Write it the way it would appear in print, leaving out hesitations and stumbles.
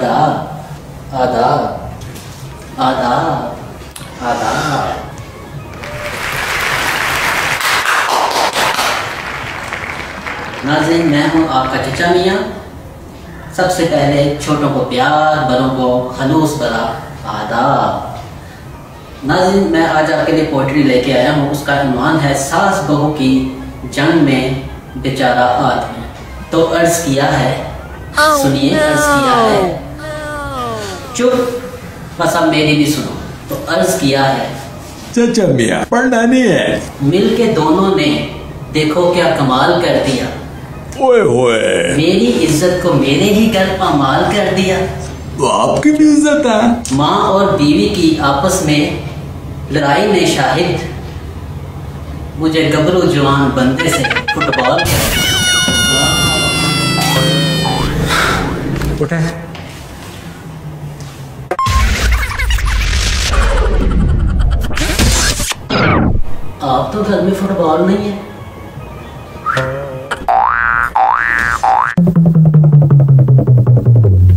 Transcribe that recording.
आदाब आदाब आदाब आदाब। नाज़रीन, मैं हूँ आपका चचा मियाँ। सबसे पहले छोटों को प्यार, बड़ों को खलूस भरा आदाब। नाज़रीन, मैं आज आपके लिए पोइट्री लेके आया हूँ। उसका उन्वान है सास बहू की जंग में बेचारा आदमी। तो अर्ज किया है, सुनिए अर्ज किया है, चुप बस अब मेरी भी सुनो। तो अर्ज किया है, चचा मियाँ पढ़ना नहीं है। मिलके दोनों ने देखो क्या कमाल कर दिया। ओए होए, मेरी इज्जत को मेरे ही घर पामाल कर दिया। तो आपकी भी इज्जत है। माँ और बीवी की आपस में लड़ाई में शाहिद मुझे गबरू जवान बंदे से फुटबॉल उठा है। आप तो घर में फुटबॉल नहीं है।